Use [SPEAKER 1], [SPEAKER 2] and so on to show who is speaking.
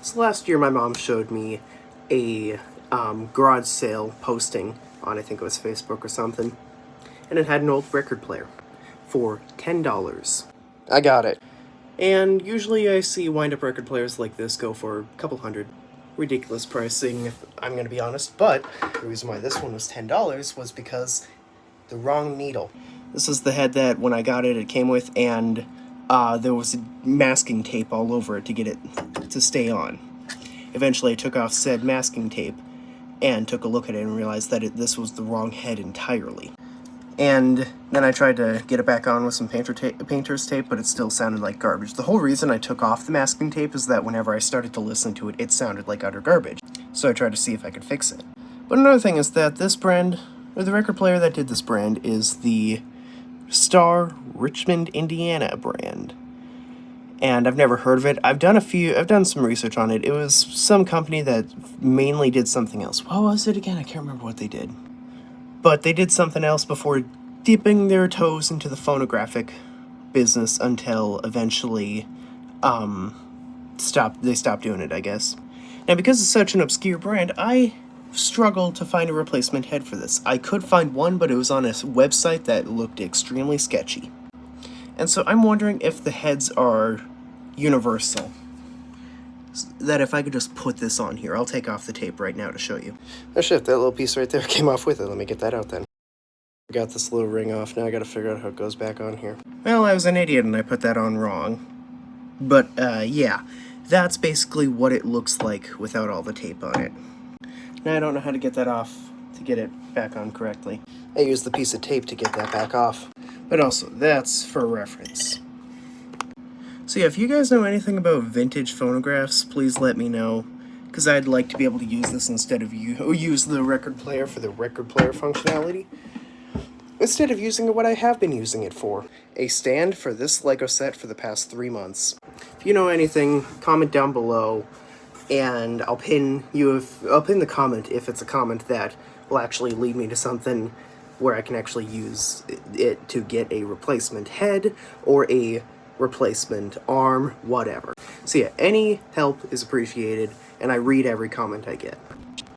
[SPEAKER 1] So last year my mom showed me a garage sale posting on, I think it was Facebook or something, and it had an old record player for $10. I got it. And usually I see wind-up record players like this go for a couple hundred. Ridiculous pricing, if I'm going to be honest, but the reason why this one was $10 was because the wrong needle. This is the head that, when I got it, it came with, and there was masking tape all over it to get it to stay on. Eventually I took off said masking tape and took a look at it and realized that this was the wrong head entirely. And then I tried to get it back on with some painter's tape, but it still sounded like garbage. The whole reason I took off the masking tape is that whenever I started to listen to it, it sounded like utter garbage. So I tried to see if I could fix it. But another thing is that this brand, or the record player that did this brand, is the Star Richmond, Indiana brand. And I've never heard of it. I've done some research on it. It was some company that mainly did something else. What was it again? I can't remember what they did. But they did something else before dipping their toes into the phonographic business until eventually they stopped doing it, I guess. Now, because it's such an obscure brand, I struggled to find a replacement head for this. I could find one, but it was on a website that looked extremely sketchy. And so I'm wondering if the heads are universal. That if I could just put this on here. I'll take off the tape right now to show you. Oh shit, that little piece right there came off with it. Let me get that out then. I got this little ring off. Now I gotta figure out how it goes back on here. Well, I was an idiot and I put that on wrong. But, yeah. That's basically what it looks like without all the tape on it. Now I don't know how to get that off to get it back on correctly. I used the piece of tape to get that back off. But also, that's for reference. So yeah, if you guys know anything about vintage phonographs, please let me know, because I'd like to be able to use this instead of use the record player for the record player functionality, instead of using what I have been using it for. A stand for this Lego set for the past 3 months. If you know anything, comment down below, and I'll pin the comment if it's a comment that will actually lead me to something where I can actually use it to get a replacement head or a replacement arm, whatever. So yeah, any help is appreciated, and I read every comment I get.